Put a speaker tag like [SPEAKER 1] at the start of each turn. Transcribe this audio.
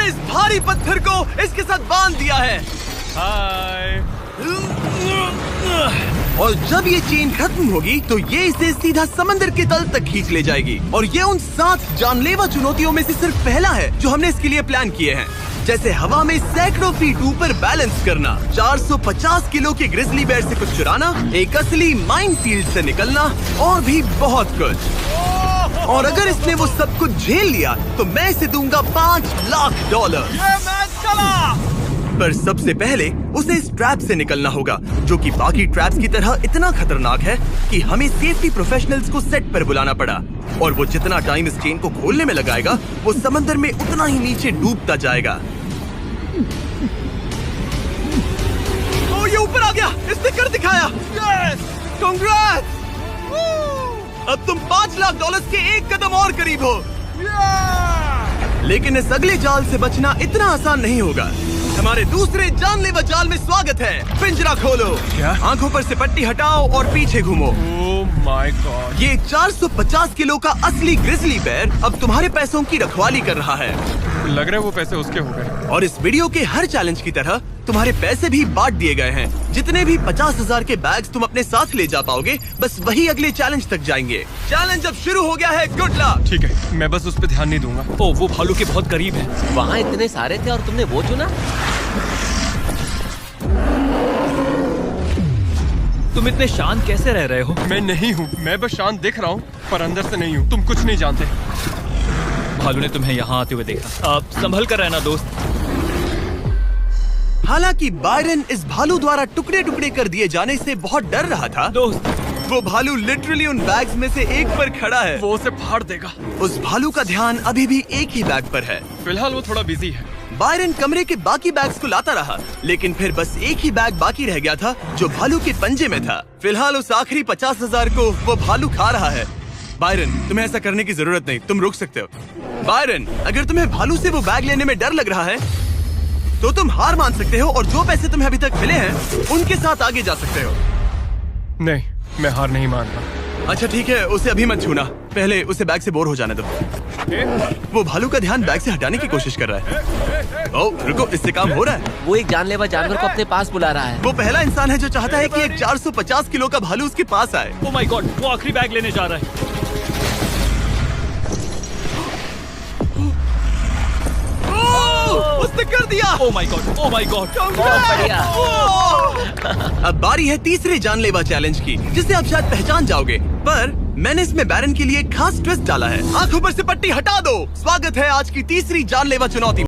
[SPEAKER 1] इस भारी पत्थर को इसके साथ बांध दिया है।
[SPEAKER 2] हाय।
[SPEAKER 1] और जब ये चेन खत्म होगी तो ये इसे सीधा समंदर के तल तक खींच ले जाएगी। और ये उन 7 जानलेवा चुनौतियों में से सिर्फ पहला है जो हमने इसके लिए प्लान किए हैं, जैसे हवा में सैकड़ों फीट ऊपर बैलेंस करना, 450 किलो के ग्रिजली बेयर से कुछ चुराना, एक असली माइनफील्ड से निकलना और भी बहुत कुछ। और अगर इसने वो सब कुछ झेल लिया तो मैं इसे दूंगा $5 लाख।
[SPEAKER 2] ये मैच चला।
[SPEAKER 1] पर सबसे पहले उसे इस ट्रैप से निकलना होगा, जो कि बाकी ट्रैप्स की तरह इतना खतरनाक है कि हमें सेफ्टी प्रोफेशनल्स को सेट पर बुलाना पड़ा। और वो जितना टाइम इस चेन को खोलने में लगाएगा, वो समंदर में उतना ही नीचे डूबता जाएगा। ओ, ये ऊपर आ गया, इसने कर दिखाया।
[SPEAKER 2] Yes,
[SPEAKER 1] congrats! अब तुम $5 लाख के एक कदम और करीब हो। लेकिन इस अगले जाल से बचना इतना आसान नहीं होगा। हमारे दूसरे जानलेवा जाल में स्वागत है। पिंजरा खोलो।
[SPEAKER 2] क्या?
[SPEAKER 1] आंखों पर से पट्टी हटाओ और पीछे घूमो।
[SPEAKER 2] Oh my God.
[SPEAKER 1] ये 450 किलो का असली ग्रिजली बेयर अब तुम्हारे पैसों की रखवाली कर रहा है।
[SPEAKER 2] लग रहा है वो पैसे उसके हो गए।
[SPEAKER 1] और इस वीडियो के हर चैलेंज की तरह तुम्हारे पैसे भी बांट दिए गए हैं। जितने भी 50,000 के बैग्स तुम अपने साथ ले जा पाओगे, बस वही अगले चैलेंज तक जाएंगे। चैलेंज अब शुरू हो गया है। Good luck.
[SPEAKER 2] ठीक है, मैं बस उस पर ध्यान नहीं दूंगा।
[SPEAKER 3] ओ, वो भालू के बहुत करीब है।
[SPEAKER 4] वहाँ इतने सारे थे और तुमने वो चुना।
[SPEAKER 3] तुम इतने शांत कैसे रह रहे हो?
[SPEAKER 2] मैं नहीं हूँ, मैं बस शांत दिख रहा हूँ पर अंदर से नहीं हूँ। तुम कुछ नहीं जानते।
[SPEAKER 3] भालू ने तुम्हें यहाँ आते हुए देखा। आप संभल कर रहना दोस्त।
[SPEAKER 1] हालांकि बायरन इस भालू द्वारा टुकड़े टुकड़े कर दिए जाने से बहुत डर रहा था।
[SPEAKER 3] दोस्त,
[SPEAKER 1] वो भालू लिटरली उन बैग्स में से एक पर खड़ा है।
[SPEAKER 2] वो उसे फाड़ देगा।
[SPEAKER 1] उस भालू का ध्यान अभी भी एक ही बैग पर है।
[SPEAKER 2] फिलहाल वो थोड़ा बिजी है।
[SPEAKER 1] बायरन कमरे के बाकी बैग्स को लाता रहा, लेकिन फिर बस एक ही बैग बाकी रह गया था जो भालू के पंजे में था। फिलहाल उस आखिरी 50,000 को वो भालू खा रहा है। बायरन, तुम्हें ऐसा करने की जरूरत नहीं, तुम रुक सकते हो। बायरन, अगर तुम्हें भालू से वो बैग लेने में डर लग रहा है तो तुम हार मान सकते हो और जो पैसे तुम्हें अभी तक मिले हैं उनके साथ आगे जा सकते हो।
[SPEAKER 2] नहीं, मैं हार नहीं मान रहा।
[SPEAKER 1] अच्छा ठीक है, उसे अभी मत छूना, पहले उसे बैग से बोर हो जाने दो। वो भालू का ध्यान बैग से हटाने की कोशिश कर रहा है। ओह रुको, इससे काम हो रहा है।
[SPEAKER 4] वो एक जानलेवा जानवर को अपने पास बुला रहा है।
[SPEAKER 1] वो पहला इंसान है जो चाहता है कि एक 450 किलो का भालू उसके पास आए।
[SPEAKER 3] ओ माय गॉड, वो आखिरी बैग लेने जा रहा है।
[SPEAKER 1] उसने कर दिया।
[SPEAKER 3] Oh my God, oh my God.
[SPEAKER 4] बहुत बढ़िया।
[SPEAKER 1] अब बारी है तीसरे जानलेवा चैलेंज की, जिसे आप शायद पहचान जाओगे, पर मैंने इसमें बैरन के लिए एक खास ट्विस्ट डाला है। आंखों पर से पट्टी हटा दो। स्वागत है आज की तीसरी जानलेवा चुनौती।